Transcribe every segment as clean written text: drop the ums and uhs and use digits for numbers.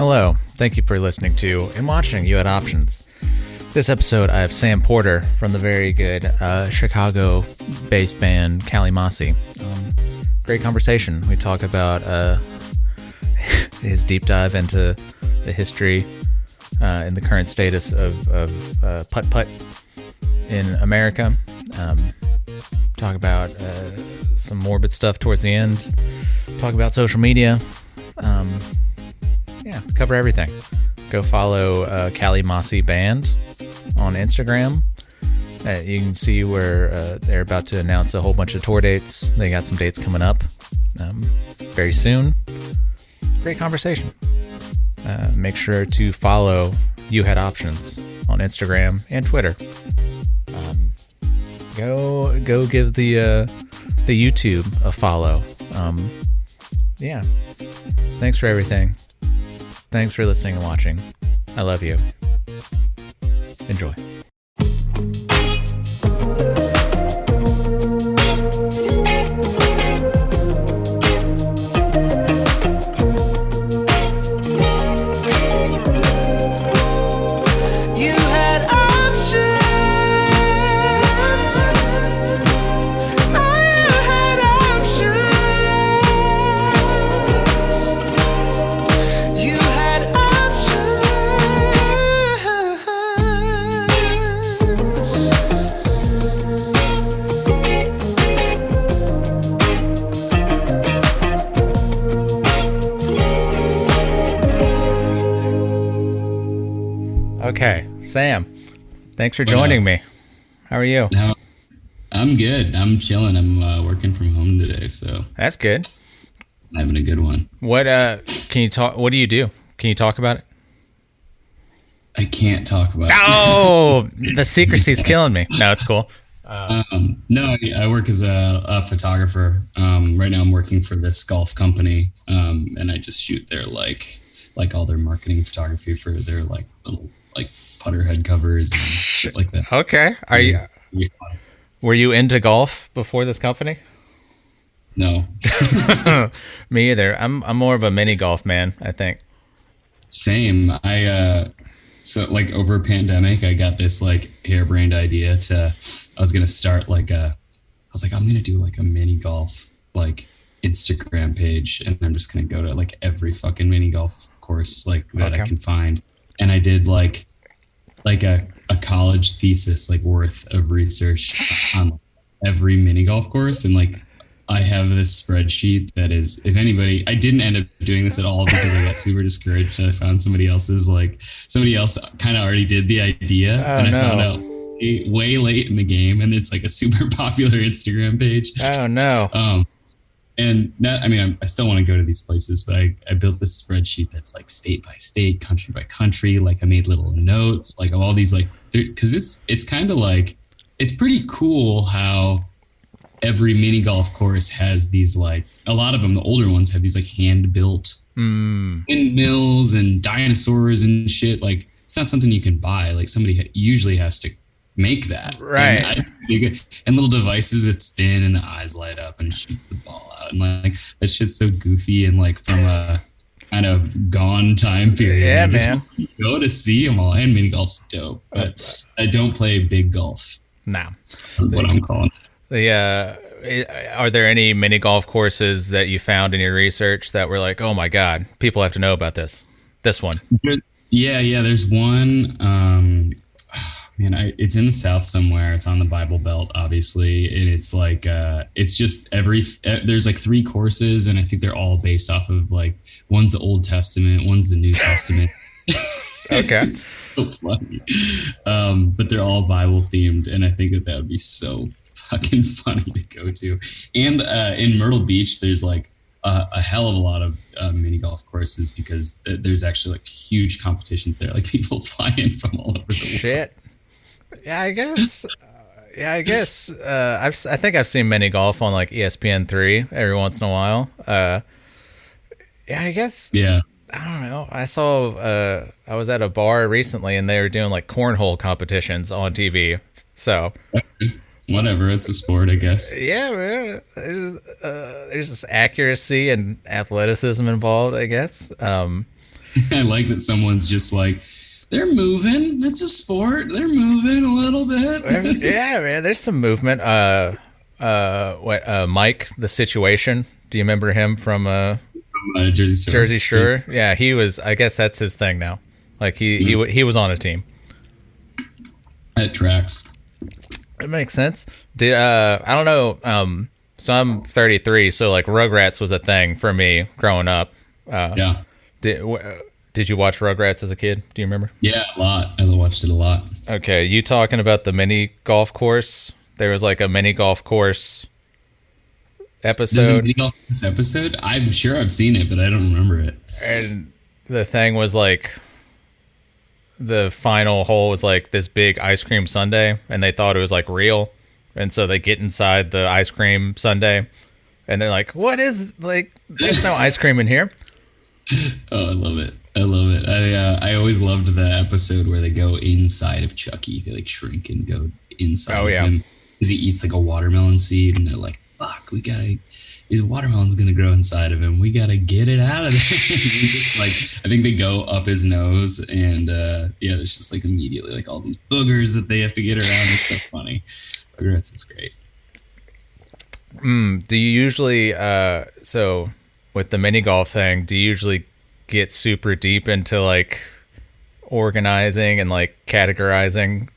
Hello, thank you for listening to and watching You Had Options. This episode, I have Sam Porter from the very good Chicago-based band Cali Masi. Great conversation. We talk about his deep dive into the history and the current status of putt-putt in America. Talk about some morbid stuff towards the end. Talk about social media. Cover everything. Go follow Cali Masi Band on Instagram. You can see where they're about to announce a whole bunch of tour dates. They got some dates coming up very soon. Great conversation. Make sure to follow You Had Options on Instagram and Twitter. Go give the YouTube a follow. Thanks for everything. Thanks for listening and watching. I love you. Enjoy. Okay, Sam, thanks for joining me. How are you? No, I'm good. I'm chilling. I'm working from home today, so that's good. I'm having a good one. What can you talk? What do you do? Can you talk about it? I can't talk about it. Oh, the secrecy's killing me. No, it's cool. No, I work as a photographer. Right now, I'm working for this golf company, and I just shoot their like all their marketing photography for their little putter head covers and shit like that. Okay. Were you into golf before this company? No. Me either. I'm more of a mini golf man, I think. Same. So over a pandemic, I got this harebrained idea I was going to start I'm going to do a mini golf Instagram page, and I'm just going to go to every fucking mini golf course that I can find. And I did a college thesis worth of research on every mini golf course, and I have this spreadsheet that is, if anybody, I didn't end up doing this at all because I got super discouraged, and I found somebody else kind of already did the idea, I found out way late in the game, and it's a super popular Instagram page. Oh no. And that, I still want to go to these places, but I built this spreadsheet that's state by state, country by country. I made little notes, of all these, because it's kind of it's pretty cool how every mini golf course has these, a lot of them, the older ones have these hand built windmills and dinosaurs and shit. It's not something you can buy. Somebody usually has to make that, right? And little devices that spin and the eyes light up and it shoots the ball out, and that shit's so goofy and from a kind of gone time period. Yeah, man. Go to see them all, and mini golf's dope, but I don't play big golf. No, what I'm calling it. Are there any mini golf courses that you found in your research that were oh my god, people have to know about this one? Yeah. There's one. It's in the South somewhere. It's on the Bible Belt, obviously. And it's it's just there's 3 courses, and I think they're all based off of one's the Old Testament, one's the New Testament. Okay. It's so funny. But they're all Bible themed, and I think that would be so fucking funny to go to. And in Myrtle Beach, there's a hell of a lot of mini golf courses, because there's actually huge competitions there. People fly in from all over the world. Yeah, I guess. I think I've seen mini golf on ESPN3 every once in a while. I guess. Yeah. I don't know. I saw. I was at a bar recently, and they were doing cornhole competitions on TV. So. Whatever, it's a sport, I guess. Yeah, there's this accuracy and athleticism involved, I guess. I like that someone's just like, they're moving. It's a sport. They're moving a little bit. Yeah, man. There's some movement. Mike, the Situation. Do you remember him from Jersey Shore. Jersey Shore? Yeah, he was. I guess that's his thing now. Like he was on a team. That tracks. It makes sense. I don't know. So I'm 33. So like Rugrats was a thing for me growing up. Yeah. Did you watch Rugrats as a kid? Do you remember? Yeah, a lot. I watched it a lot. Okay, you talking about the mini golf course? There was like a mini golf course episode. There's a mini golf course episode? I'm sure I've seen it, but I don't remember it. And the thing was like, the final hole was like this big ice cream sundae, and they thought it was like real. And so they get inside the ice cream sundae, and they're like, what is, like, there's no ice cream in here. Oh, I love it. I love it. I always loved the episode where they go inside of Chucky. They like shrink and go inside. Oh, yeah. Because he eats like a watermelon seed, and they're like, fuck, his watermelon's gonna grow inside of him. We gotta get it out of there. Like, I think they go up his nose, and yeah, there's just like immediately like all these boogers that they have to get around. It's so funny. Rugrats is great. Do you usually so with the mini golf thing, do you usually get super deep into like organizing and like categorizing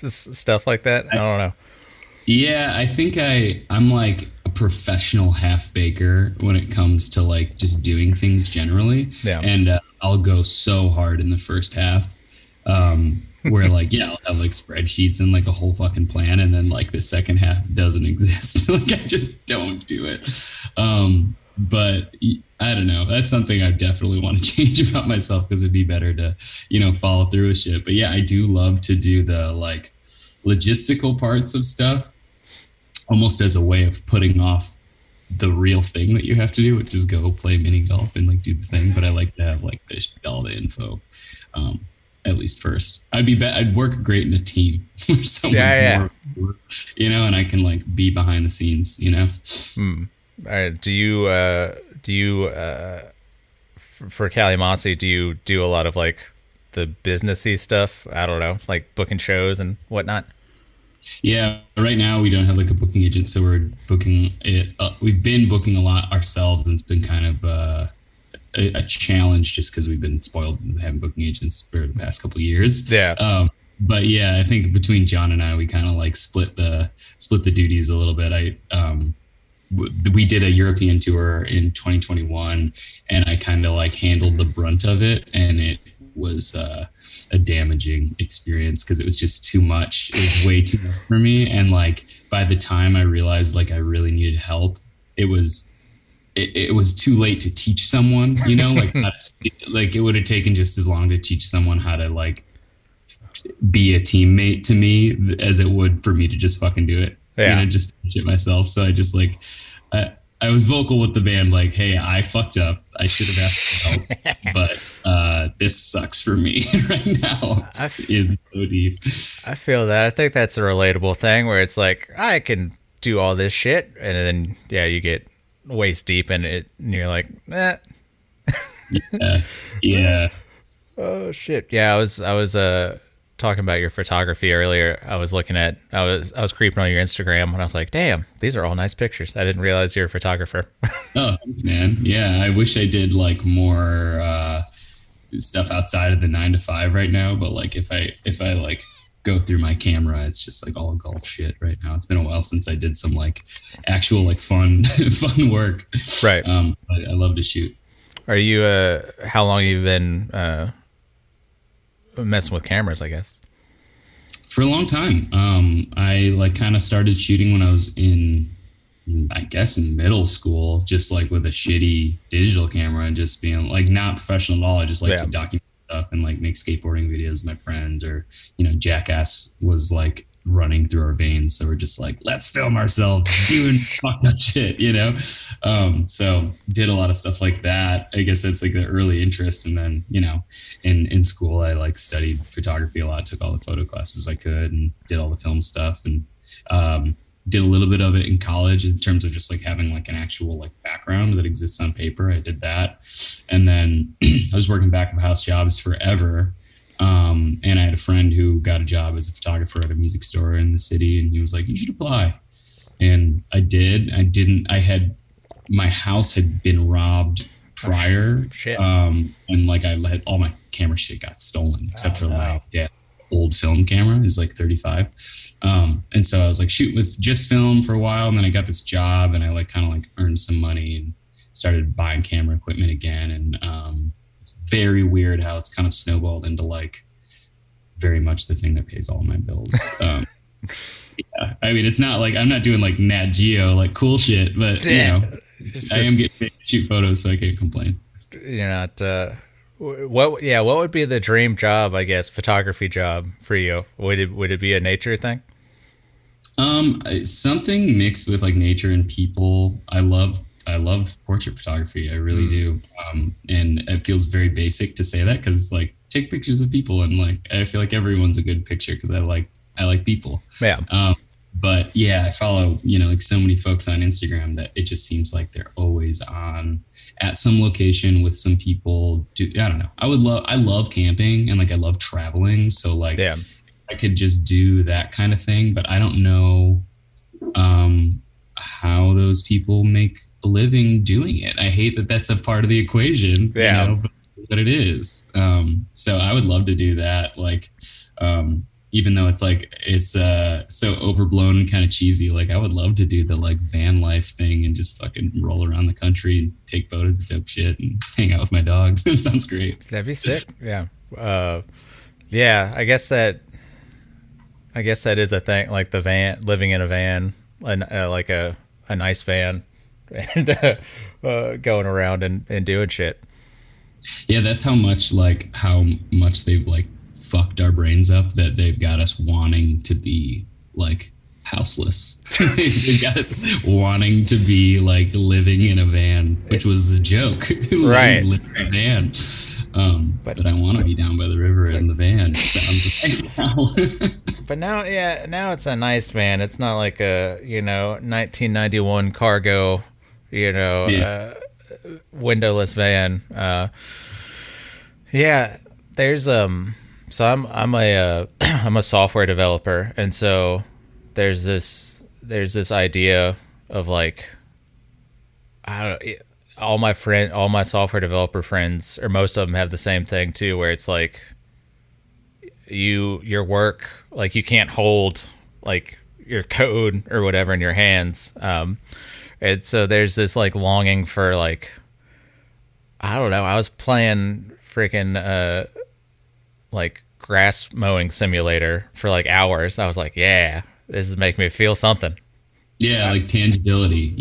stuff like that? I don't know. Yeah, I think I'm like a professional half baker when it comes to like just doing things generally. Yeah. And I'll go so hard in the first half where like, yeah, I'll have like spreadsheets and like a whole fucking plan. And then like the second half doesn't exist. Like I just don't do it. But I don't know. That's something I definitely want to change about myself, because it'd be better to, follow through with shit. But yeah, I do love to do the like logistical parts of stuff almost as a way of putting off the real thing that you have to do, which is go play mini golf and like do the thing. But I like to have like all the info, at least first. I'd work great in a team where someone's more, and I can like be behind the scenes, All right. Do you for Kalimasi, do you do a lot of like the businessy stuff? I don't know, like booking shows and whatnot. Yeah, right now we don't have like a booking agent, so we're booking it. We've been booking a lot ourselves, and it's been kind of a challenge just because we've been spoiled and having booking agents for the past couple of years. Yeah. But yeah, I think between John and I, we kind of like split the duties a little bit. We did a European tour in 2021, and I kind of like handled the brunt of it, and it was a damaging experience because it was just too much. It was way too much for me, and like by the time I realized like I really needed help, it was too late to teach someone, like like it would have taken just as long to teach someone how to like be a teammate to me as it would for me to just fucking do it. Yeah. Just shit myself. So I just like, I was vocal with the band, like, hey, I fucked up. I should have asked for help, but this sucks for me right now. It's so deep. I feel that. I think that's a relatable thing where it's like, I can do all this shit. And then, yeah, you get waist deep in it and you're like, eh. Yeah. Oh shit. Yeah. I was talking about your photography earlier. I was creeping on your Instagram and I was like, damn, these are all nice pictures. I didn't realize you're a photographer. Oh, thanks, man. Yeah, I wish I did like more stuff outside of the 9 to 5 right now, but like if I like go through my camera, it's just like all golf shit right now. It's been a while since I did some like actual like fun work. Right. I love to shoot. Are you how long you've been messing with cameras, I guess? For a long time. I like kind of started shooting when I was in middle school, just like with a shitty digital camera and just being like not professional at all. I just like to document stuff and like make skateboarding videos with my friends, or Jackass was like running through our veins, so we're just like, let's film ourselves doing fuck that shit, so did a lot of stuff like that. I guess that's like the early interest, and then in school I like studied photography a lot, took all the photo classes I could and did all the film stuff, and did a little bit of it in college in terms of just like having like an actual like background that exists on paper. I did that. And then I was working back of house jobs forever. And I had a friend who got a job as a photographer at a music store in the city, and he was like, you should apply. And I did. My house had been robbed prior. Shit. And like I had all my camera shit got stolen except for my old film camera is like 35. And so I was like shoot with just film for a while. And then I got this job and I like kind of like earned some money and started buying camera equipment again. And, it's very weird how it's kind of snowballed into like very much the thing that pays all my bills. Yeah, I mean, it's not like I'm not doing like Nat Geo, like cool shit, but you know, I am getting paid to shoot photos, so I can't complain. You're not, what would be the dream job, I guess, photography job for you? Would it be a nature thing? Something mixed with like nature and people. I love portrait photography. I really do. And it feels very basic to say that because like take pictures of people and like I feel like everyone's a good picture because I like people. Yeah. But yeah, I follow, you know, like so many folks on Instagram that it just seems like they're always on at some location with some people. I don't know. I love camping and like I love traveling. So like I could just do that kind of thing, but I don't know how those people make a living doing it. I hate that that's a part of the equation, you know, but it is. So I would love to do that. Like, even though it's like, it's so overblown and kind of cheesy, like I would love to do the like van life thing and just fucking roll around the country and take photos of dope shit and hang out with my dog. It sounds great. That'd be sick. Yeah. Yeah. I guess that is a thing, like the van, living in a van, like a nice van and going around and doing shit. Yeah. That's how much they've like fucked our brains up that they've got us wanting to be like houseless. They've got us wanting to be like living in a van, which was the joke. Right. Living in a van. But I want to be down by the river in the van. Sounds nice. But now it's a nice van. It's not like a, 1991 cargo, windowless van. There's so I'm a software developer, and so there's this idea of like, I don't know, all my software developer friends, or most of them, have the same thing too, where it's like your work, like you can't hold like your code or whatever in your hands, and so there's this like longing for like, I don't know, I was playing freaking like grass mowing simulator for like hours. I was like, yeah, this is making me feel something. Yeah, like tangibility.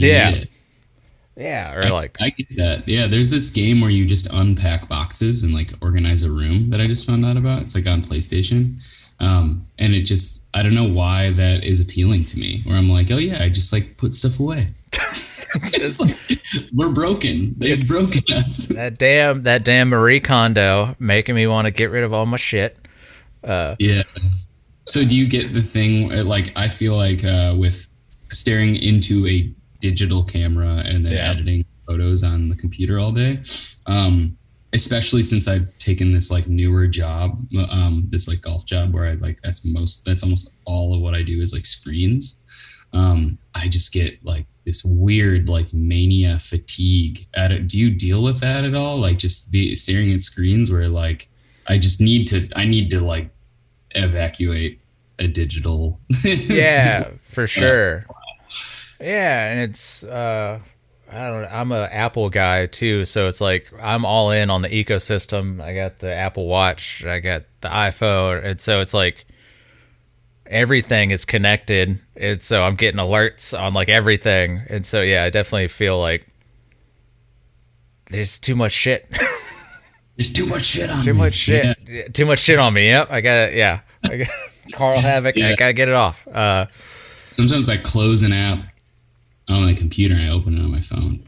Yeah, or I get that. Yeah, there's this game where you just unpack boxes and like organize a room that I just found out about. It's like on PlayStation, and it just, I don't know why that is appealing to me. Where I'm like, oh yeah, I just like put stuff away. It's like, we're broken. They've broken us. That damn Marie Kondo making me want to get rid of all my shit. Yeah. So do you get the thing, like, I feel like with staring into a digital camera and then editing photos on the computer all day, especially since I've taken this like newer job, this like golf job where I like, that's almost all of what I do is like screens. I just get like this weird like mania fatigue at it. Do you deal with that at all? Like just staring at screens where like I need to like evacuate a digital. Yeah, for sure. Yeah, and it's I don't know, I'm a Apple guy too, so it's like I'm all in on the ecosystem. I got the Apple Watch, I got the iPhone, and so it's like everything is connected, and so I'm getting alerts on like everything, and so yeah, I definitely feel like there's too much shit. There's too much shit on me. Too much shit. Yeah. Too much shit on me. Yep, I got it. Yeah, Carl Havoc. I gotta get it off. Sometimes I close an app on my computer and I open it on my phone.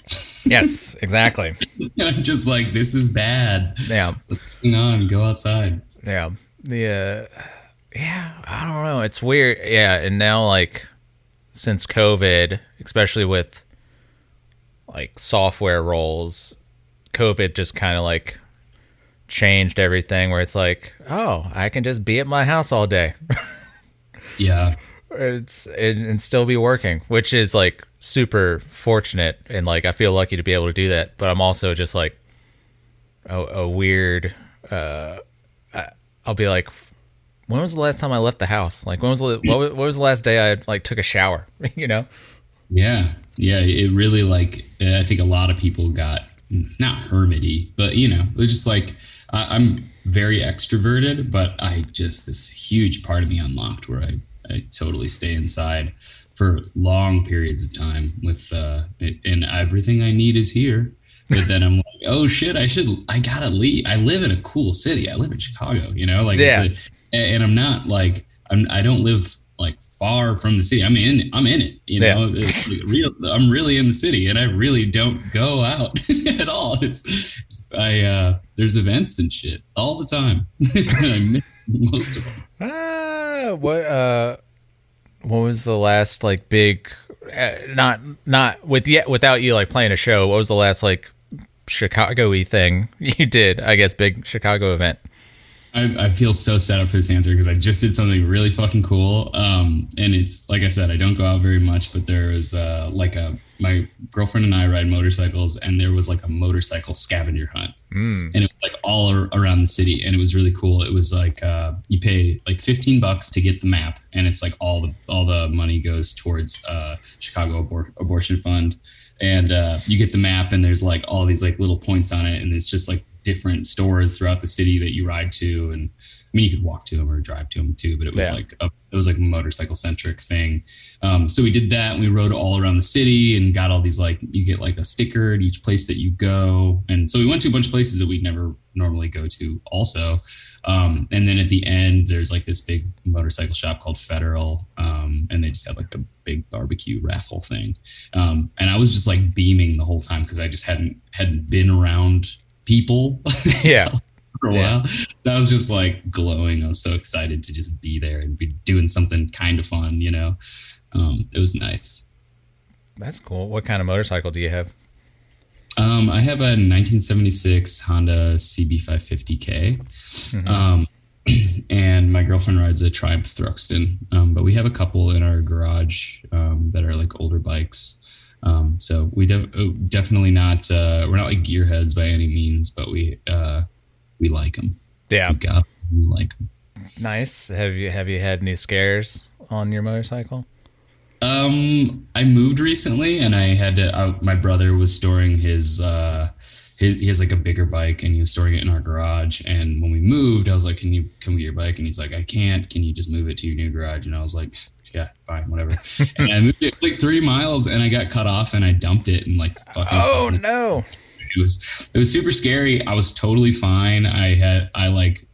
Yes, exactly. I'm just like, this is bad. Yeah. What's going on? Go outside. Yeah. I don't know. It's weird. Yeah. And now like since COVID, especially with like software roles, COVID just kind of like changed everything where it's like, oh, I can just be at my house all day. Yeah. And still be working, which is like super fortunate. And like, I feel lucky to be able to do that. But I'm also just like a weird, I'll be like, when was the last time I left the house? Like, what was the last day I like took a shower? You know? Yeah. Yeah. It really like, I think a lot of people got not hermity, but you know, they're just like, I'm very extroverted, but this huge part of me unlocked where I totally stay inside for long periods of time with, and everything I need is here. But then I'm like, oh shit, I gotta leave. I live in a cool city. I live in Chicago, you know, like, yeah. And I'm not like, I don't live like far from the city. I'm in it, you know, it's like I'm really in the city and I really don't go out at all. There's events and shit all the time. And I miss most of them. What was the last like big, without you like playing a show, what was the last like Chicago-y thing you did? I guess big Chicago event. I feel so set up for this answer because I just did something really fucking cool. And it's like I said, I don't go out very much, but there was my girlfriend and I ride motorcycles, and there was like a motorcycle scavenger hunt, and it was like all around the city, and it was really cool. It was like you pay like $15 to get the map, and it's like all the money goes towards Chicago Abortion Fund, and you get the map, and there's like all these like little points on it, and it's just like different stores throughout the city that you ride to, and I mean you could walk to them or drive to them too, but it was like a motorcycle centric thing. So we did that, and we rode all around the city and got all these like, you get like a sticker at each place that you go, and so we went to a bunch of places that we'd never normally go to also. And then at the end there's like this big motorcycle shop called Federal, and they just had like a big barbecue raffle thing, and I was just like beaming the whole time because I just hadn't been around people for a while. So I was just like glowing. I was so excited to just be there and be doing something kind of fun, you know. It was nice. That's cool. What kind of motorcycle do you have? I have a 1976 Honda CB550K. And my girlfriend rides a Triumph Thruxton, but we have a couple in our garage that are like older bikes. So we definitely not, we're not like gearheads by any means, but we like them. Yeah. We like them. Nice. Have you had any scares on your motorcycle? I moved recently, and I had to, my brother was storing he has like a bigger bike, and he was storing it in our garage. And when we moved, I was like, can you come get your bike? And he's like, I can't. Can you just move it to your new garage? And I was like, yeah, fine, whatever. And I moved it like 3 miles, and I got cut off, and I dumped it and like fucking. Oh no! It was super scary. I was totally fine. I like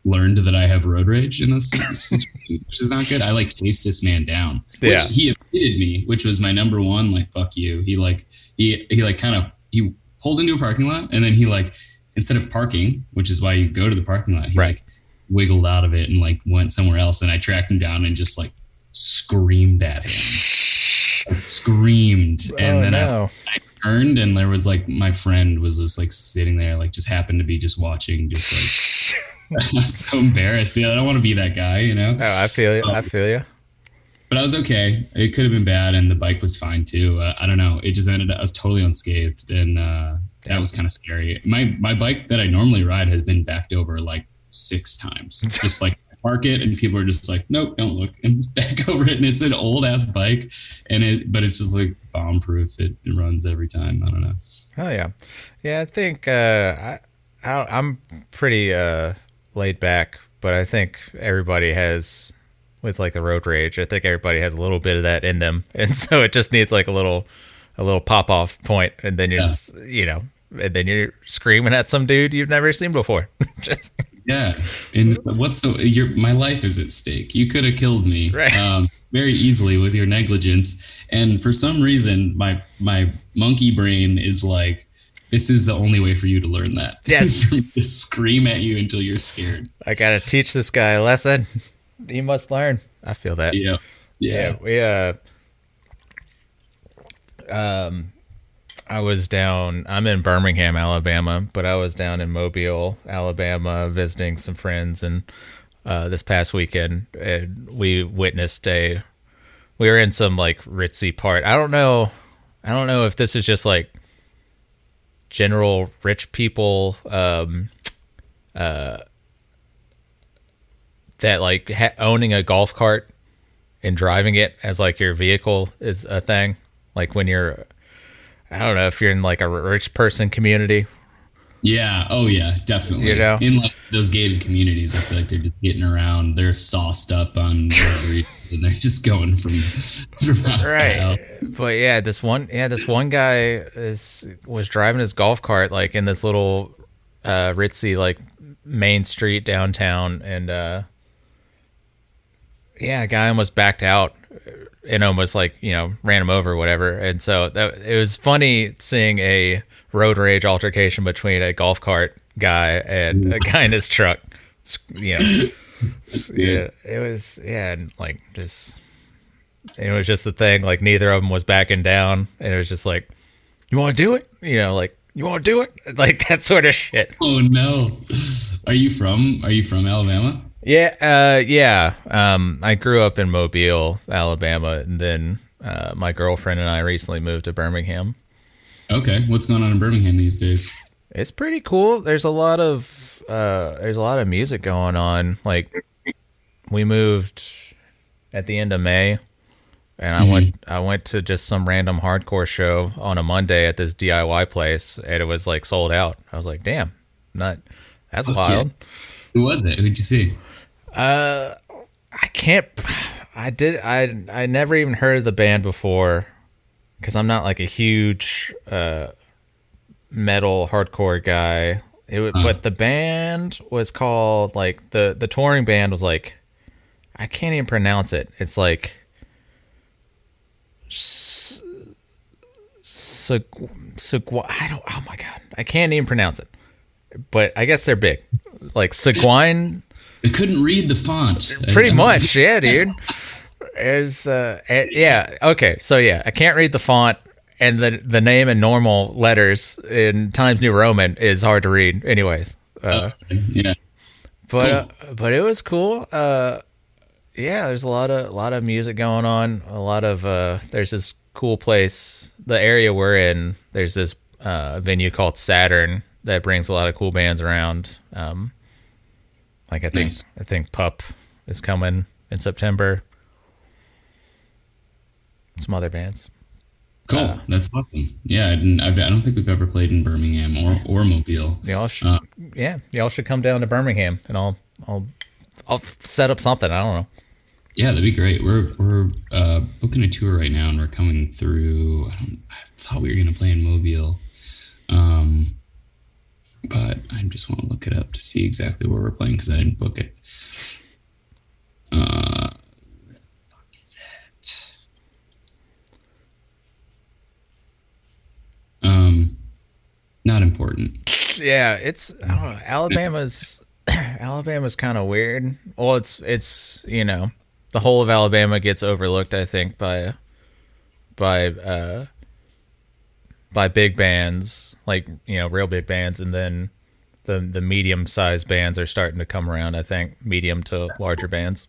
learned that I have road rage in those situations, which is not good. I like chased this man down, which he admitted me, which was my number one. Like fuck you. He pulled into a parking lot, and then he like, instead of parking, which is why you go to the parking lot, he like wiggled out of it and like went somewhere else, and I tracked him down and just like screamed at him. And then I turned, and there was like, my friend was just like sitting there, like just happened to be just watching, just like I was so embarrassed. Yeah, I don't want to be that guy, you know. Oh, I feel you. I feel you. But I was okay. It could have been bad, and the bike was fine too. I don't know. It just ended up, I was totally unscathed, and that was kind of scary. My bike that I normally ride has been backed over like 6 times. Just like park it, and people are just like, nope, don't look, and just back over it. And it's an old ass bike, but it's just like bomb proof. It runs every time. I don't know. Oh yeah, yeah. I think I'm pretty laid back, but I think everybody has, with like the road rage, I think everybody has a little bit of that in them, and so it just needs like a little pop off point, and then you're just, you know, and then you're screaming at some dude you've never seen before. Just and my life is at stake. You could have killed me very easily with your negligence, and for some reason my monkey brain is like, this is the only way for you to learn that. Yes. For me to scream at you until you're scared. I gotta teach this guy a lesson. He must learn. I feel that. Yeah. We I was down. I'm in Birmingham, Alabama, but I was down in Mobile, Alabama, visiting some friends, and this past weekend, and we witnessed a. We were in some like ritzy part. I don't know. If this is just like general rich people that like owning a golf cart and driving it as like your vehicle is a thing. Like when you're, I don't know if you're in like a rich person community. Yeah. Oh yeah, definitely. You know, in like those gated communities, I feel like they're just getting around. They're sauced up on whatever, and they're just going from house to house. But yeah, this one guy was driving his golf cart like in this little ritzy like main street downtown, and a guy almost backed out and almost like ran him over or whatever. And so it was funny seeing a road rage altercation between a golf cart guy and a guy in his truck. It was and like just it was just the thing, like neither of them was backing down, and it was just like, you want to do it, like you want to do it, like that sort of shit. Oh no. Are you from Alabama? Yeah. I grew up in Mobile, Alabama, and then my girlfriend and I recently moved to Birmingham. Okay, what's going on in Birmingham these days? It's pretty cool. There's a lot of music going on. Like we moved at the end of May, and I went to just some random hardcore show on a Monday at this DIY place, and it was like sold out. I was like, damn, that's wild. Who was it? Who'd you see? I never even heard of the band before, because I'm not like a huge metal hardcore guy. But the band was called like the touring band was like, I can't even pronounce it. It's like oh my god, I can't even pronounce it. But I guess they're big, like Seguin. I couldn't read the font. Pretty much, yeah, dude. Okay, so yeah, I can't read the font, and the name in normal letters in Times New Roman is hard to read. Anyways, yeah, but it was cool. There's a lot of music going on. A lot of there's this cool place. The area we're in, there's this venue called Saturn that brings a lot of cool bands around. Like I think Pup is coming in September. Some other bands. Cool, that's awesome. Yeah, I don't think we've ever played in Birmingham or Mobile. Y'all should come down to Birmingham, and I'll set up something. I don't know. Yeah, that'd be great. We're booking a tour right now, and we're coming through. I thought we were gonna play in Mobile, but I just want to look it up to see exactly where we're playing because I didn't book it. Where the fuck is it? Not important. Yeah, it's I don't know. Alabama's kind of weird. Well, it's the whole of Alabama gets overlooked, I think, by big bands, like real big bands, and then the medium sized bands are starting to come around. I think medium to larger bands.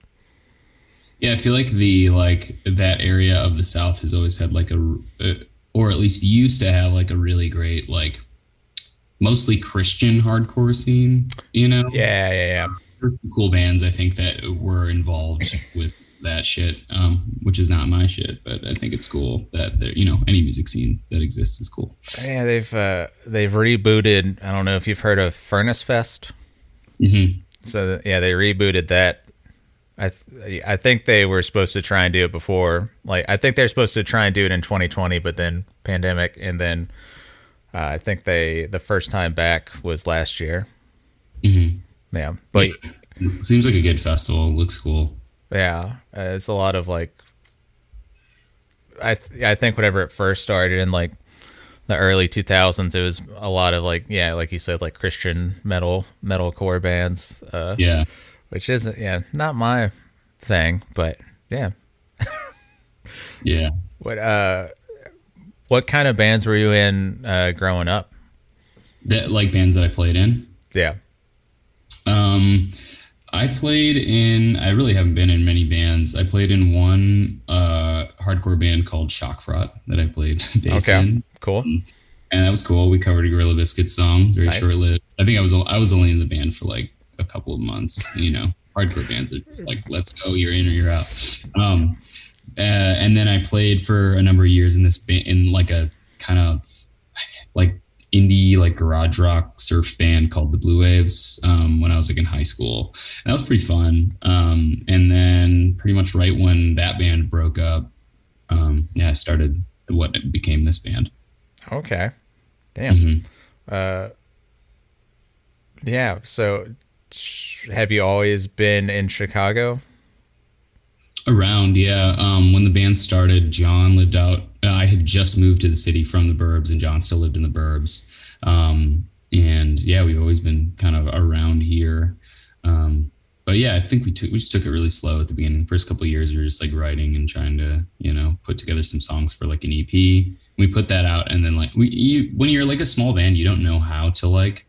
Yeah, I feel like that area of the South has always had like or at least used to have like a really great like mostly Christian hardcore scene. Yeah. Cool bands I think that were involved with that shit, which is not my shit, but I think it's cool that there, any music scene that exists is cool. Yeah, they've rebooted. I don't know if you've heard of Furnace Fest. Mm-hmm. So they rebooted that. I think they were supposed to try and do it before. Like I think they're supposed to try and do it in 2020, but then pandemic, and then I think the first time back was last year. Mm-hmm. Yeah, but seems like a good festival. Looks cool. Yeah, it's a lot of like. I think whenever it first started in like the early 2000s, it was a lot of like like you said, like Christian metalcore bands. Which isn't not my thing, but yeah. Yeah. What What kind of bands were you in growing up? That like bands that I played in. Yeah. I played in. I really haven't been in many bands. I played in one hardcore band called Shockfront that I played bass in. Cool. And that was cool. We covered a Gorilla Biscuit song, very short lived. I think I was only in the band for like a couple of months. You know, hardcore bands are just like, let's go, you're in or you're out. And then I played for a number of years in this band, in like a kind of like indie, like garage rock surf band called the Blue Waves, when I was like in high school. And that was pretty fun. And then pretty much right when that band broke up, I started what became this band. Okay. Damn. Yeah. So have you always been in Chicago? Around, yeah. When the band started, John lived out. I had just moved to the city from the burbs, and John still lived in the burbs. And yeah, we've always been kind of around here. But yeah, I think we just took it really slow at the beginning. First couple of years, we were just like writing and trying to, put together some songs for like an EP. We put that out, and then like when you're like a small band, you don't know how to like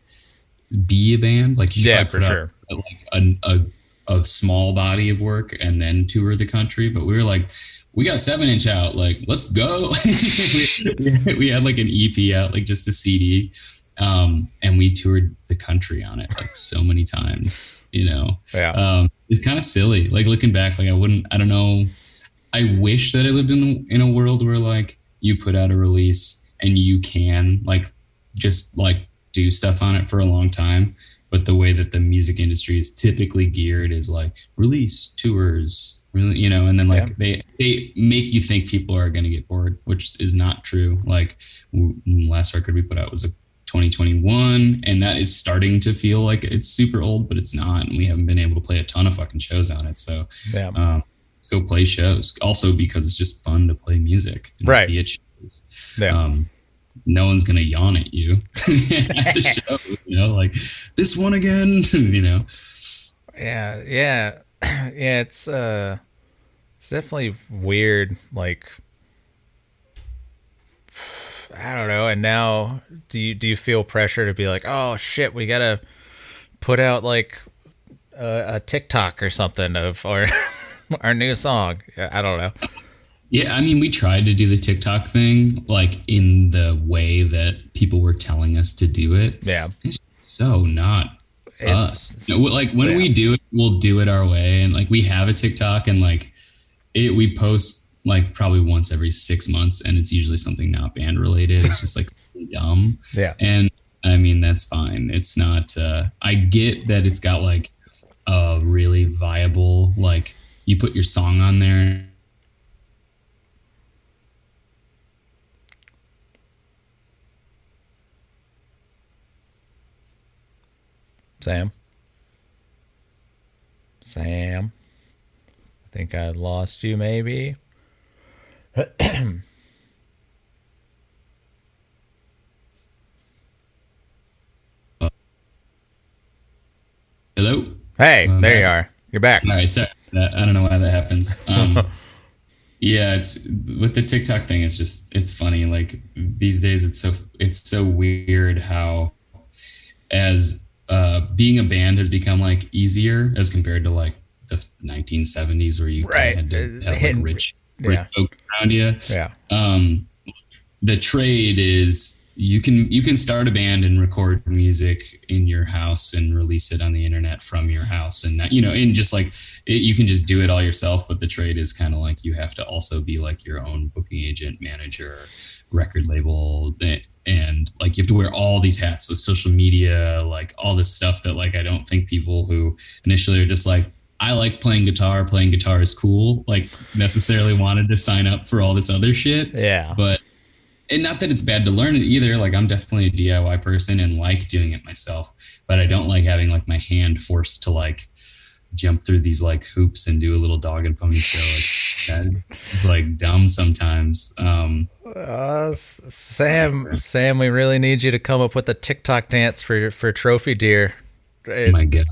be a band. Like you should for sure. Like a small body of work and then tour the country. But we were like, we got a 7-inch out, like let's go. we had like an EP out, like just a CD, and we toured the country on it like so many times. It's kind of silly, like looking back. Like I don't know, I wish that I lived in a world where like you put out a release and you can like just like do stuff on it for a long time. But the way that the music industry is typically geared is like release, tours, really, and then like they make you think people are going to get bored, which is not true. Like last record we put out was a 2021, and that is starting to feel like it's super old, but it's not. And we haven't been able to play a ton of fucking shows on it. So let's go play shows. Also because it's just fun to play music, right? Be at shows. No one's gonna yawn at you at the show, like this one again, Yeah. It's definitely weird. Like, I don't know. And now, do you feel pressure to be like, oh shit, we gotta put out like a TikTok or something of our new song? I don't know. Yeah, I mean, we tried to do the TikTok thing like in the way that people were telling us to do it. Yeah. It's so not us. Like when we do it, we'll do it our way. And like we have a TikTok, and like we post like probably once every 6 months, and it's usually something not band related. It's just like dumb. Yeah. And I mean, that's fine. It's not, I get that it's got like a really viable, like you put your song on there. Sam, I think I lost you maybe. Hello? Hey, there you are. You're back. All right, sorry. I don't know why that happens. Yeah, it's with the TikTok thing. It's funny. Like these days, it's so weird how as being a band has become like easier as compared to like the 1970s where you had to have like rich folk around you. Yeah. The trade is you can start a band and record music in your house and release it on the internet from your house, and that, and just like you can just do it all yourself. But the trade is kind of like you have to also be like your own booking agent, manager, record label, and like you have to wear all these hats, so social media, like all this stuff that like I don't think people who initially are just like, I like playing guitar is cool, like necessarily wanted to sign up for all this other shit. Yeah. But and not that it's bad to learn it either. Like I'm definitely a DIY person and like doing it myself, but I don't like having like my hand forced to like jump through these like hoops and do a little dog and pony show. It's like dumb sometimes. Sam, we really need you to come up with a TikTok dance for Trophy Deer. Oh my God.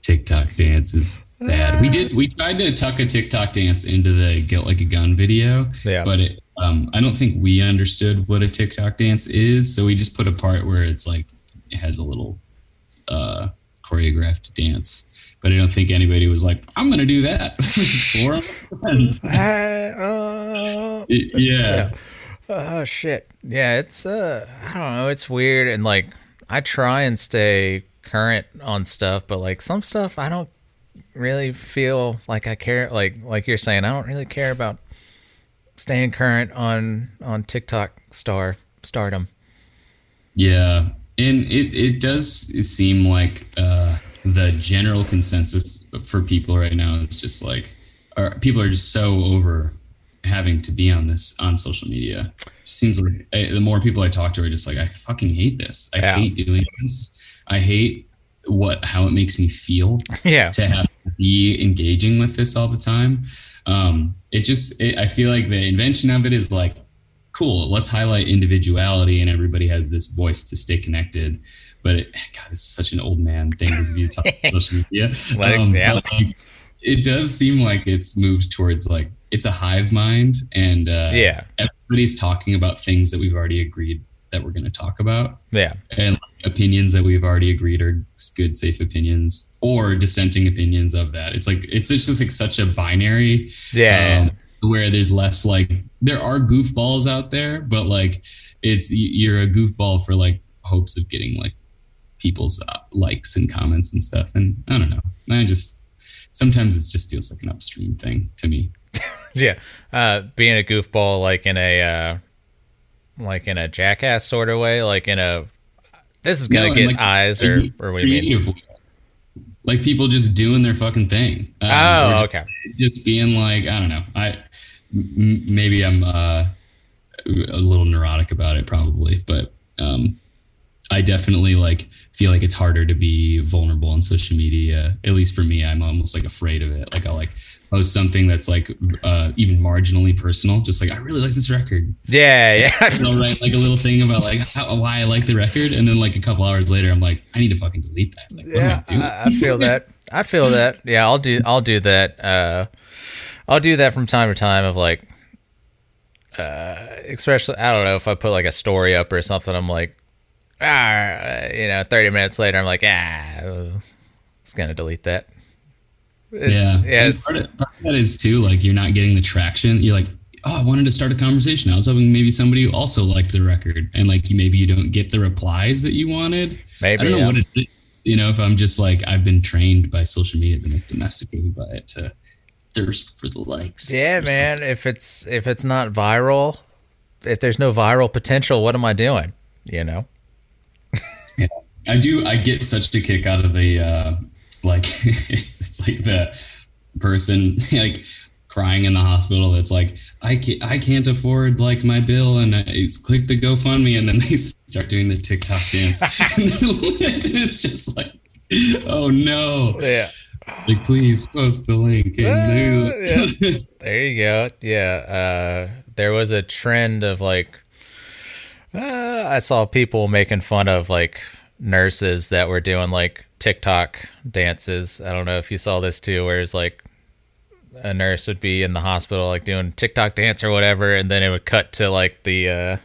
TikTok dance is bad. We tried to tuck a TikTok dance into the Get Like a Gun video, but I don't think we understood what a TikTok dance is, so we just put a part where it's like it has a little choreographed dance. But I don't think anybody was like, "I'm gonna do that." For friends. Yeah, Yeah. Oh shit. Yeah, it's I don't know, it's weird, and like I try and stay current on stuff, but like some stuff I don't really feel like I care, like you're saying, I don't really care about staying current on TikTok stardom. yeah, and it does seem like the general consensus for people right now is just like, people are just so over having to be on social media. It seems like the more people I talk to are just like, I fucking hate this. I Yeah. hate doing this. I hate how it makes me feel Yeah. to have to be engaging with this all the time. I feel like the invention of it is like, cool, let's highlight individuality and everybody has this voice to stay connected. But God, it's such an old man thing to be talking about social media. Yeah. But like, it does seem like it's moved towards like it's a hive mind, and Yeah. everybody's talking about things that we've already agreed that we're going to talk about, Yeah. and like, opinions that we've already agreed are good, safe opinions, or dissenting opinions of that. It's like it's just like such a binary, Yeah. where there's less like there are goofballs out there, but like you're a goofball for like hopes of getting like people's likes and comments and stuff. And I don't know. Sometimes it just feels like an upstream thing to me. Yeah. Being a goofball, like in a jackass sort of way, like in a, this is going to get like, eyes, or what do you mean? Like people just doing their fucking thing. Okay. Just being like, I don't know. Maybe I'm a little neurotic about it probably, but I definitely like feel like it's harder to be vulnerable on social media. At least for me, I'm almost like afraid of it. Like I'll like post something that's like even marginally personal, just like I really like this record. Yeah. I'll write like a little thing about like why I like the record, and then like a couple hours later, I'm like, I need to fucking delete that. Like, what am I doing? I feel that. I feel that. Yeah, I'll do that. I'll do that from time to time of like, especially, I don't know, if I put like a story up or something, I'm like, 30 minutes later, I'm like, I was going to delete that. Part of that is too, like, you're not getting the traction. You're like, oh, I wanted to start a conversation. I was hoping maybe somebody also liked the record, and like maybe you don't get the replies that you wanted. Maybe, I don't know what it is. If I'm just like, I've been trained by social media, been like domesticated by it to thirst for the likes. Yeah, man. If it's not viral, if there's no viral potential, what am I doing? Yeah. I get such a kick out of the like it's like the person like crying in the hospital that's like, I can't afford like my bill, and it's click the GoFundMe, and then they start doing the TikTok dance. And it's just like, oh no. Yeah. Like, please post the link. And Yeah. There you go. Yeah. There was a trend of like, I saw people making fun of like nurses that were doing like TikTok dances. I don't know if you saw this too, where it's like a nurse would be in the hospital like doing TikTok dance or whatever, and then it would cut to like the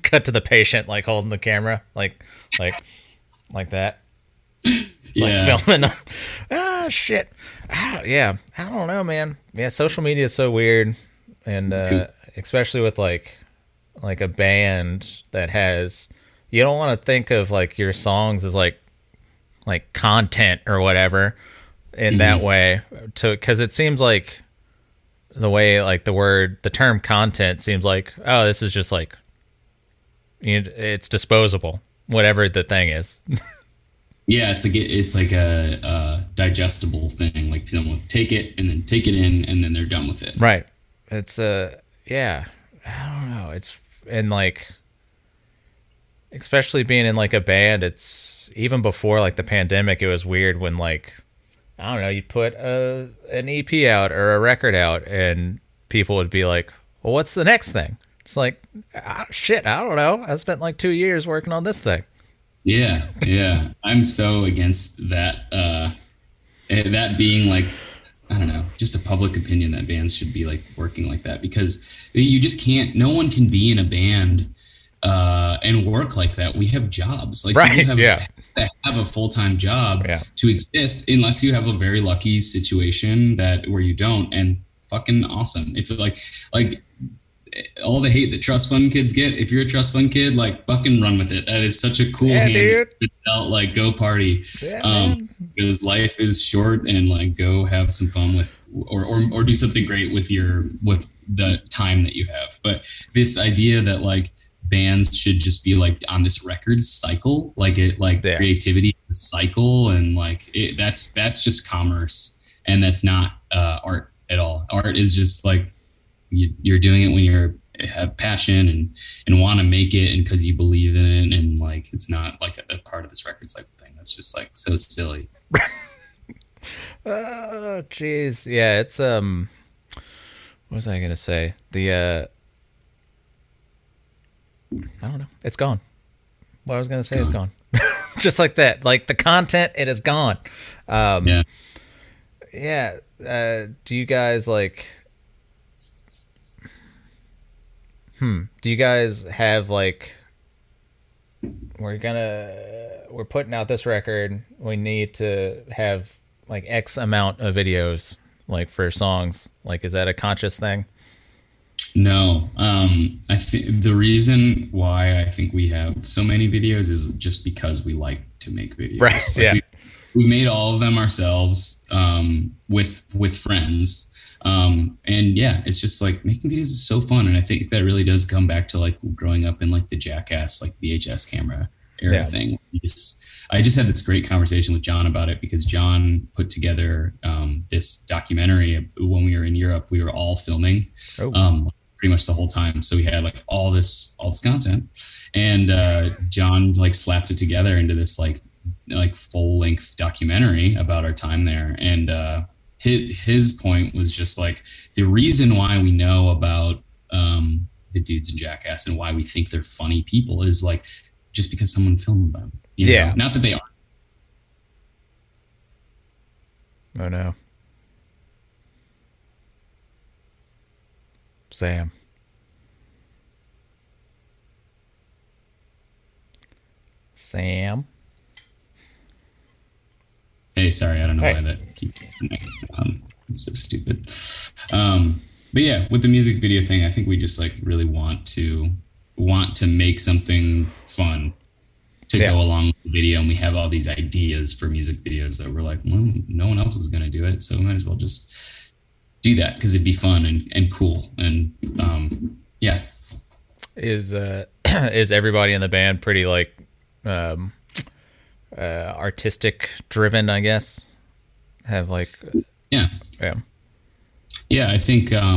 cut to the patient like holding the camera like that. Yeah. Like filming them. Shit. I don't know, man. Yeah, social media is so weird, and cool. Especially with like a band that has, you don't want to think of like your songs as like content or whatever in that way, because it seems like the way like the term content seems like, oh, this is just like, it's disposable, whatever the thing is. Yeah, it's like a digestible thing. Like someone take it and then take it in, and then they're done with it. Right. It's yeah. I don't know. It's, and like, especially being in like a band, it's even before like the pandemic, it was weird when like, I don't know, you put an EP out or a record out, and people would be like, well, what's the next thing? It's like, shit, I don't know. I spent like 2 years working on this thing. Yeah. I'm so against that. That being like I don't know, just a public opinion that bands should be like working like that, because you just can't, no one can be in a band and work like that. We have jobs. Like right. people Yeah. to have a full-time job Yeah. to exist, unless you have a very lucky situation that where you don't, and fucking awesome. If like all the hate that trust fund kids get, if you're a trust fund kid, like fucking run with it. That is such a cool dude. Like go party. Yeah, Because life is short, and like go have some fun with or do something great with the time that you have. But this idea that like bands should just be like on this record cycle, like creativity cycle, and like that's just commerce, and that's not art at all. Art is just like you're doing it when you have passion and want to make it, and because you believe in it, and like it's not like a part of this record cycle thing. That's just like so silly. Oh jeez. Yeah, it's what was I gonna say? I don't know. It's gone. What I was gonna say is gone. Just like that. Like the content, it is gone. Yeah. Do you guys like? Do you guys have like? We're putting out this record. We need to have like X amount of videos, like for songs. Like, is that a conscious thing? No, I think the reason why I think we have so many videos is just because we like to make videos. Right. Like Yeah. we made all of them ourselves with friends. And yeah, it's just like making videos is so fun. And I think that really does come back to like growing up in like the Jackass, like VHS camera era thing. I just had this great conversation with John about it, because John put together this documentary when we were in Europe. We were all filming pretty much the whole time. So we had like all this content, and John like slapped it together into this like full length documentary about our time there. And his point was just like the reason why we know about the dudes in Jackass and why we think they're funny people is like just because someone filmed them. You know? Not that they are. Oh no. Sam. Hey, sorry, I don't know why that keeps it's so stupid. But yeah, with the music video thing, I think we just like really want to make something fun to go along with the video, and we have all these ideas for music videos that we're like, well, no one else is going to do it, so we might as well just do that because it'd be fun and cool. And is everybody in the band pretty like artistic driven, I guess? Have like yeah, I think our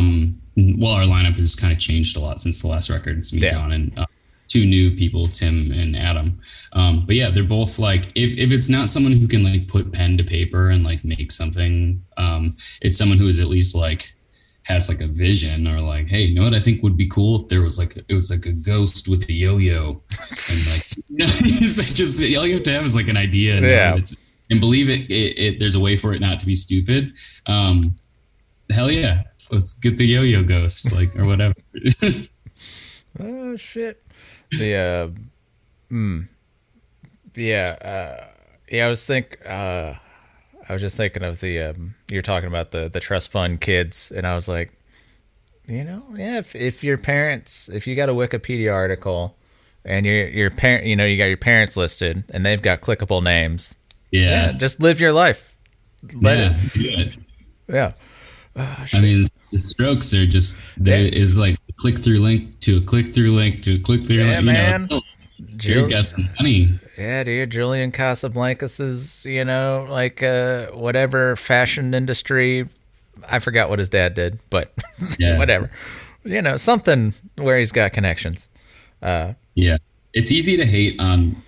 lineup has kind of changed a lot since the last record. It's me, John, and two new people, Tim and Adam. But yeah, they're both like, if it's not someone who can like put pen to paper and like make something, it's someone who is at least like has like a vision, or like, hey, you know what I think would be cool if there was like it was like a ghost with a yo-yo. And like, it's like just all you have to have is like an idea, and believe it. There's a way for it not to be stupid. Hell yeah, let's get the yo-yo ghost, like, or whatever. Oh shit. I was just thinking of you're talking about the trust fund kids, and I was like, if your parents, if you got a Wikipedia article and your parent, you got your parents listed and they've got clickable names, just live your life. Let it. Yeah. Oh, I mean, the Strokes are just there is like a click through link to a click through link to a click through link. Man. Jared got some money. Yeah, dude. Julian Casablancas is, like whatever fashion industry. I forgot what his dad did, but whatever. Something where he's got connections. It's easy to hate on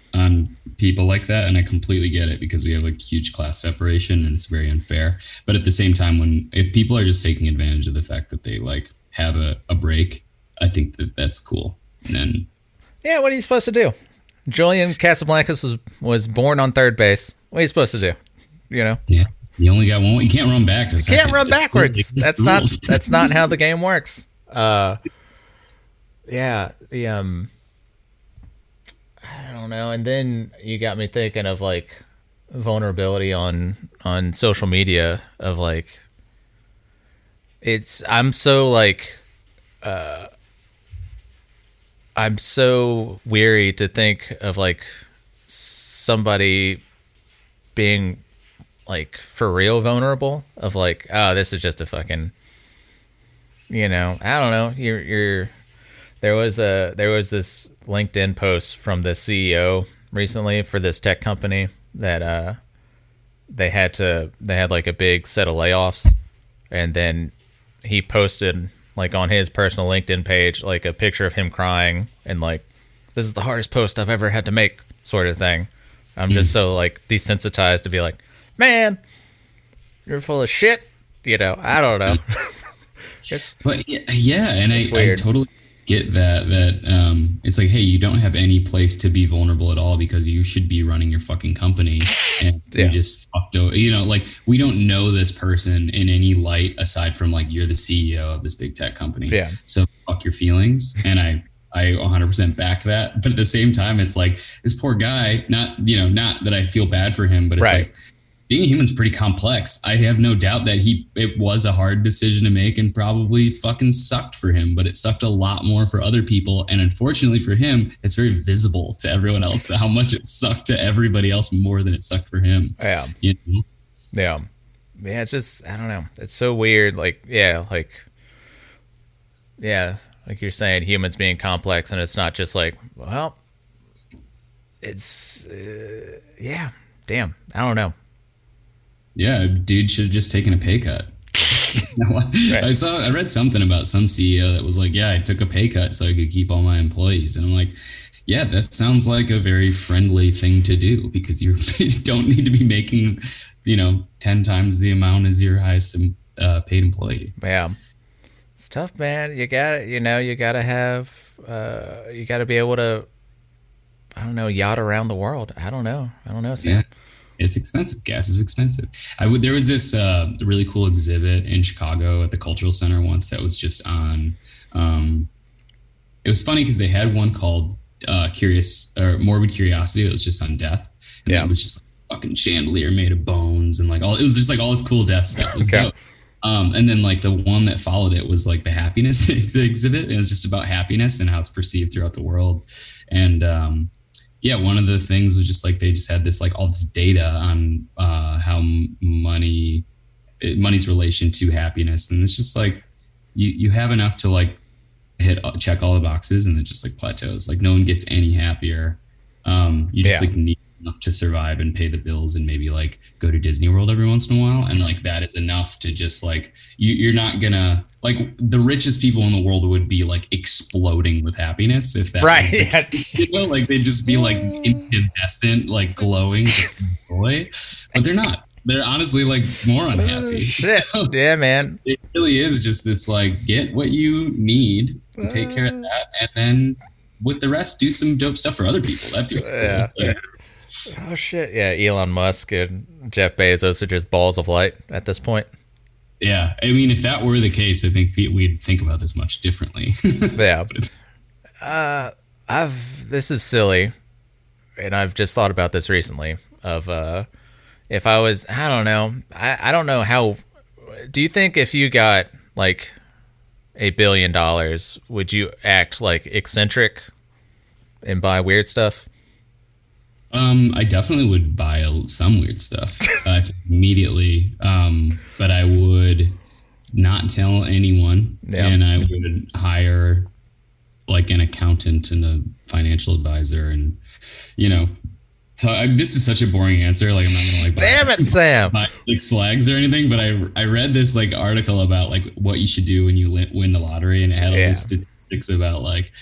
people like that, and I completely get it because we have like huge class separation and it's very unfair. But at the same time, if people are just taking advantage of the fact that they like have a break, I think that's cool. And then what are you supposed to do? Julian Casablancas was born on third base. What are you supposed to do? Yeah. You only got one. You can't run back to second. Can't run backwards. That's not how the game works. Yeah, I don't know. And then you got me thinking of like vulnerability on social media of like I'm so like I'm so weary to think of like somebody being like for real vulnerable of like, oh, this is just a fucking, I don't know. There was this LinkedIn post from the CEO recently for this tech company that they had like a big set of layoffs, and then he posted like on his personal LinkedIn page like a picture of him crying and like, this is the hardest post I've ever had to make, sort of thing. I'm just so like desensitized to be like, man, you're full of shit. I don't know. But yeah, and I totally get that it's like, hey, you don't have any place to be vulnerable at all because you should be running your fucking company, and you just fucked over. Like, we don't know this person in any light aside from like, you're the CEO of this big tech company. Yeah. So fuck your feelings, and I 100% back that. But at the same time, it's like, this poor guy, not that I feel bad for him, but it's like, being a human is pretty complex. I have no doubt that it was a hard decision to make and probably fucking sucked for him, but it sucked a lot more for other people. And unfortunately for him, it's very visible to everyone else how much it sucked to everybody else more than it sucked for him. Yeah. Yeah. Yeah. It's just, I don't know. It's so weird. Like you're saying, humans being complex, and it's not just like, well, it's, damn. I don't know. Yeah, dude should have just taken a pay cut. I read something about some CEO that was like, yeah, I took a pay cut so I could keep all my employees. And I'm like, yeah, that sounds like a very friendly thing to do, because you don't need to be making, 10 times the amount as your highest paid employee. Yeah. It's tough, man. You gotta be able to, I don't know, yacht around the world. I don't know, Sam. Yeah. It's expensive. Gas is expensive. There was this really cool exhibit in Chicago at the Cultural Center once that was just on. It was funny because they had one called Morbid Curiosity that was just on death. And it was just like a fucking chandelier made of bones and like all. It was just like all this cool death stuff. It was dope. And then like the one that followed it was like the happiness exhibit. It was just about happiness and how it's perceived throughout the world. And one of the things was just like they just had this like all this data on how money's relation to happiness, and it's just like you have enough to like check all the boxes, and it just like plateaus. Like no one gets any happier. You just like need enough to survive and pay the bills, and maybe like go to Disney World every once in a while, and like that is enough to just like you're not gonna like the richest people in the world would be like exploding with happiness if that was like they'd just be like incandescent, like glowing with joy, but they're not. They're honestly like more unhappy. Shit. So yeah, man. It really is just this like get what you need and take care of that, and then with the rest do some dope stuff for other people. That feels cool. Oh shit! Yeah, Elon Musk and Jeff Bezos are just balls of light at this point. Yeah, I mean, if that were the case, I think we'd think about this much differently. Yeah. This is silly, and I've just thought about this recently. Of if I was, I don't know, I don't know how. Do you think if you got like $1 billion, would you act like eccentric and buy weird stuff? I definitely would buy some weird stuff immediately, but I would not tell anyone, and I would hire like an accountant and a financial advisor, and so this is such a boring answer. Like I'm not gonna like damn it, Sam, buy Six Flags or anything, but I read this like article about like what you should do when you win the lottery, and it had all these statistics about like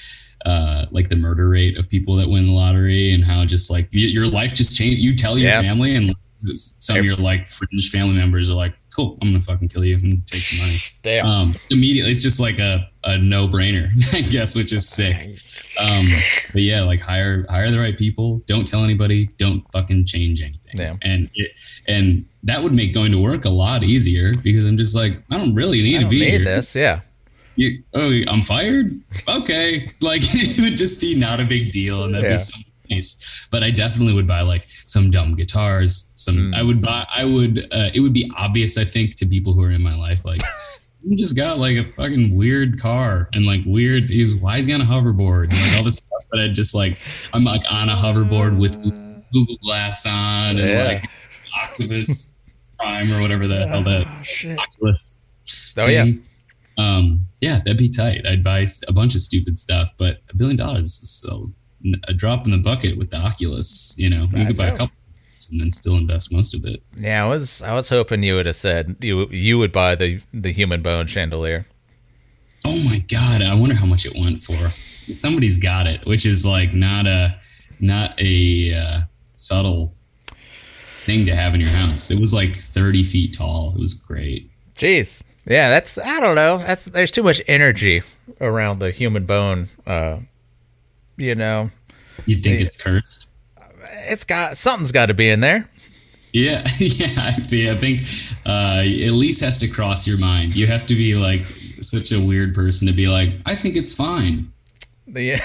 the murder rate of people that win the lottery, and how just like your life just changed. You tell your family, and some of your like fringe family members are like, cool, I'm gonna fucking kill you and take the money. Immediately, it's just like a no-brainer, I guess, which is sick. But yeah, like hire the right people. Don't tell anybody. Don't fucking change anything. Yeah. And that would make going to work a lot easier because I'm just like, I don't really need to be here. This, yeah. I'm fired? Okay. Like, it would just be not a big deal, and that'd be so nice. But I definitely would buy like some dumb guitars. It would be obvious, I think, to people who are in my life, like, you just got like a fucking weird car and like why is he on a hoverboard? And like all this stuff that I just like, I'm like on a hoverboard with Google Glass on and like Oculus Prime or whatever the hell that Oculus thing. Yeah, that'd be tight. I'd buy a bunch of stupid stuff, but $1 billion is so a drop in the bucket with the Oculus. You could buy a couple and then still invest most of it. Yeah, I was hoping you would have said you would buy the human bone chandelier. Oh my god, I wonder how much it went for. Somebody's got it, which is like not a subtle thing to have in your house. It was like 30 feet tall. It was great. Jeez. Yeah, I don't know. There's too much energy around the human bone. You think it's cursed? Something's got to be in there. Yeah. I think at least has to cross your mind. You have to be like such a weird person to be like, I think it's fine. Yeah.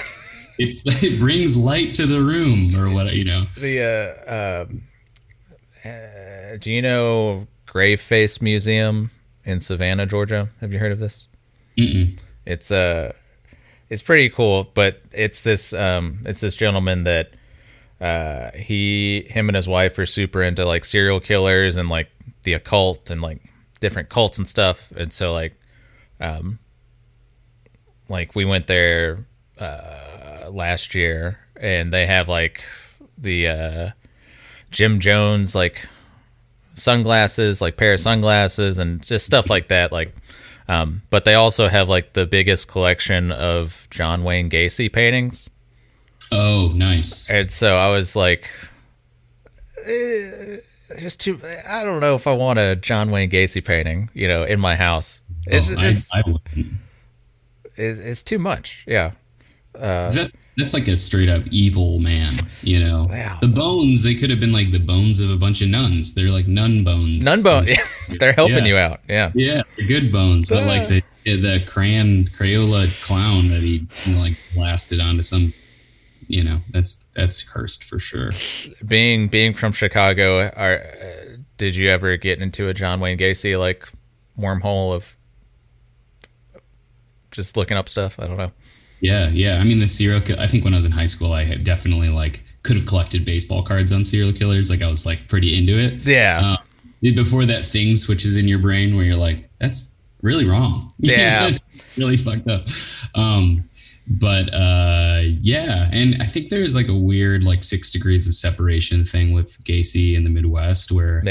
It brings light to the room or what, do you know Grave Face Museum in Savannah, Georgia? Have you heard of this? Mm-mm. It's pretty cool, but it's this gentleman that him and his wife are super into like serial killers and like the occult and like different cults and stuff. And so like we went there last year, and they have like the Jim Jones like sunglasses, like pair of sunglasses and just stuff like that. Like, but they also have like the biggest collection of John Wayne Gacy paintings. Oh, nice. And so I was like, I don't know if I want a John Wayne Gacy painting, in my house. I wouldn't. It's too much. Yeah. That's like a straight up evil man, Wow. The bones, they could have been like the bones of a bunch of nuns. They're like nun bones. Nun bone. Yeah. They're helping you out. Yeah. Yeah. They're good bones. But like the Crayola clown that he like blasted onto some, that's cursed for sure. Being from Chicago, did you ever get into a John Wayne Gacy like wormhole of just looking up stuff? I don't know. Yeah. I mean, I think when I was in high school, I had definitely like could have collected baseball cards on serial killers. Like I was like pretty into it. Yeah. Before that thing switches in your brain where you're like, that's really wrong. Yeah. It's really fucked up. Yeah. And I think there's like a weird like 6 degrees of separation thing with Gacy in the Midwest where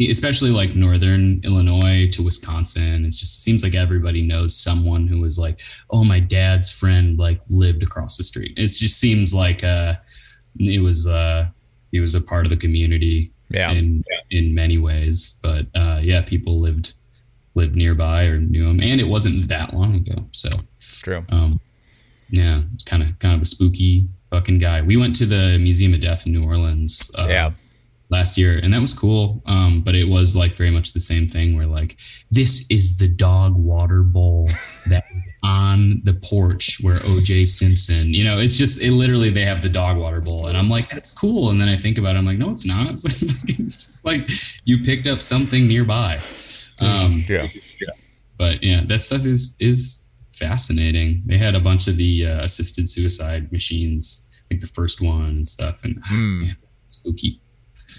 especially like northern Illinois to Wisconsin, it just seems like everybody knows someone who was like, oh, my dad's friend like lived across the street. It just seems like he was a part of the community in many ways. But people lived nearby or knew him, and it wasn't that long ago. So it's true. Yeah, it's kind of a spooky fucking guy. We went to the Museum of Death in New Orleans last year, and that was cool. But it was like very much the same thing where like, this is the dog water bowl that is on the porch where O.J. Simpson, it literally, they have the dog water bowl. And I'm like, that's cool. And then I think about it, I'm like, no, it's not. It's just like you picked up something nearby. But yeah, that stuff is fascinating. They had a bunch of the assisted suicide machines, like the first one and stuff, and spooky.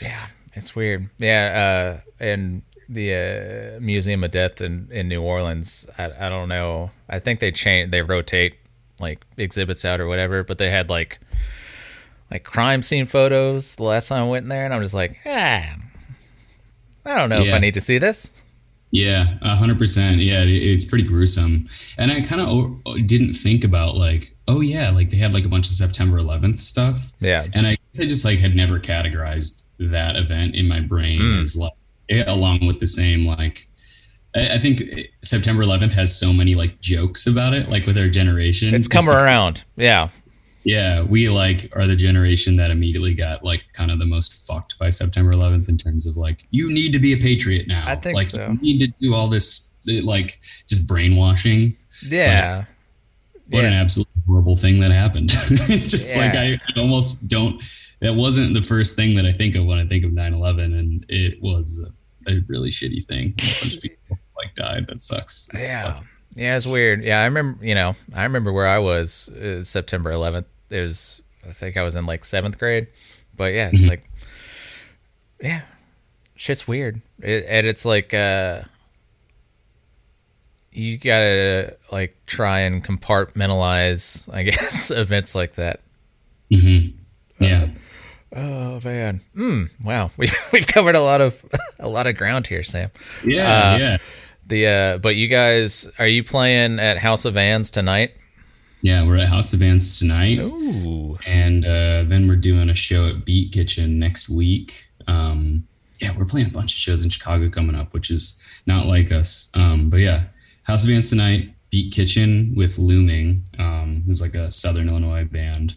Yeah, it's weird. Yeah, and the Museum of Death in New Orleans, I don't know. I think they rotate like exhibits out or whatever, but they had like crime scene photos the last time I went in there, and I'm just like, I don't know if I need to see this. Yeah, 100%. Yeah, it's pretty gruesome. And I kind of didn't think about like, oh yeah, like they had like a bunch of September 11th stuff. Yeah. And I guess I just like had never categorized that event in my brain as like, along with the same like I think September 11th has so many like jokes about it, like with our generation. It's come around. Yeah. Yeah, we like are the generation that immediately got like kind of the most fucked by September 11th in terms of like, you need to be a patriot now. I think like, so. You need to do all this like just brainwashing. Yeah. What an absolutely horrible thing that happened. Just like I almost don't. That wasn't the first thing that I think of when I think of 9/11, and it was a really shitty thing. A bunch of people like died. That sucks. Yeah, it's weird. Yeah, I remember where I was September 11th. I think I was in like 7th grade. But yeah, it's like, yeah, shit's weird. And it's like, you gotta like try and compartmentalize, I guess, events like that. Yeah. Oh man. Wow. We've covered a lot of ground here, Sam. Yeah. But you guys, are you playing at House of Vans tonight? Yeah, we're at House of Vans tonight. Ooh. And then we're doing a show at Beat Kitchen next week. Yeah, we're playing a bunch of shows in Chicago coming up, which is not like us. But yeah, House of Vans tonight, Beat Kitchen with Looming. It's like a Southern Illinois band.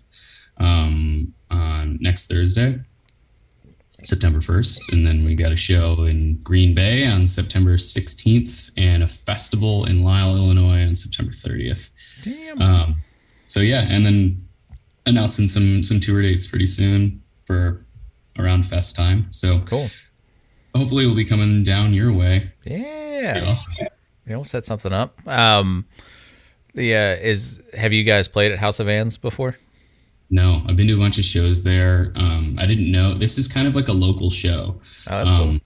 On next Thursday, September 1st. And then we got a show in Green Bay on September 16th and a festival in Lisle, Illinois on September 30th. Damn. So yeah, and then announcing some tour dates pretty soon for around fest time. So cool. Hopefully we'll be coming down your way. Yeah. Awesome. We'll set something up. Have you guys played at House of Vans before? No, I've been to a bunch of shows there. I didn't know this is kind of like a local show. Oh, that's cool.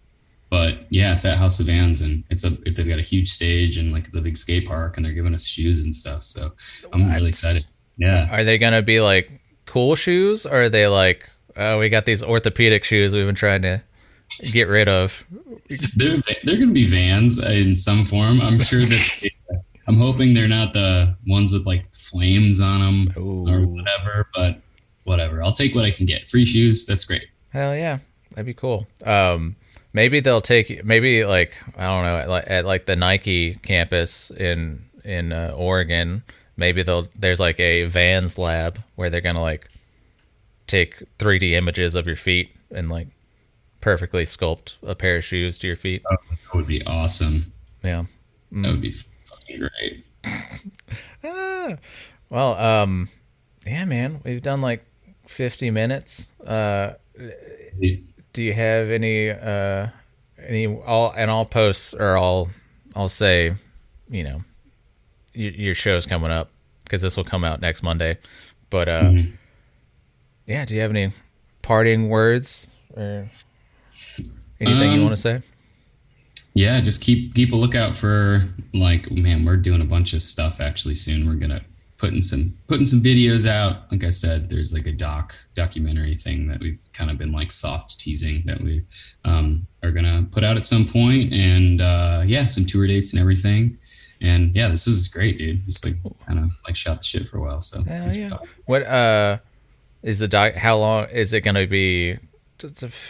But yeah, it's at House of Vans, and they've got a huge stage, and like it's a big skate park, and they're giving us shoes and stuff. So I'm really excited. Yeah. Are they gonna be like cool shoes, or are they like, oh, we got these orthopedic shoes we've been trying to get rid of? They're gonna be Vans in some form. I'm sure that. I'm hoping they're not the ones with like flames on them or whatever, but whatever. I'll take what I can get. Free shoes, that's great. Hell yeah, that'd be cool. Maybe they'll take, maybe like, I don't know, at like the Nike campus in Oregon. Maybe there's like a Vans lab where they're gonna like take 3D images of your feet and like perfectly sculpt a pair of shoes to your feet. Oh, that would be awesome. Yeah, that would be great. Well, yeah, man, we've done like 50 minutes. Do you have any all posts, or I'll say, your show's coming up because this will come out next Monday. But yeah, do you have any parting words or anything you want to say? Yeah, just keep a lookout for, like, man, we're doing a bunch of stuff actually soon. We're gonna putting some videos out. Like I said, there's like a documentary thing that we've kind of been like soft teasing that we are gonna put out at some point, and yeah, some tour dates and everything. And yeah, this was great, dude. Just like kind of like shot the shit for a while. So yeah. What is the how long is it gonna be?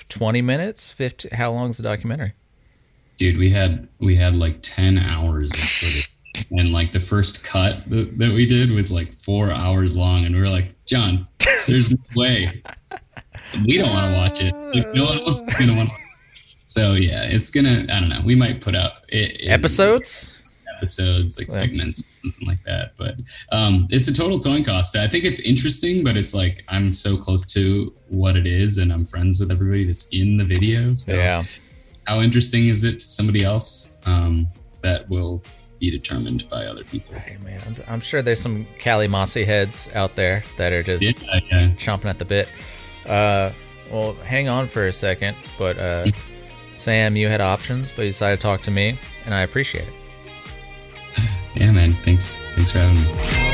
20 minutes? 50? How long is the documentary? Dude, we had like 10 hours of and like the first cut that we did was like 4 hours long, and we were like, John, there's no way. We don't want to watch it. Like, no one else is gonna want to watch it. So yeah, it's gonna, I don't know, we might put out episodes, like segments, something like that. But it's a total towing cost. I think it's interesting, but it's like I'm so close to what it is, and I'm friends with everybody that's in the video. So yeah. How interesting is it to somebody else? That will be determined by other people. Hey man, I'm sure there's some Cali Mossy heads out there that are just chomping at the bit. Well, hang on for a second, but Sam, you had options, but you decided to talk to me, and I appreciate it. Yeah, man. Thanks for having me.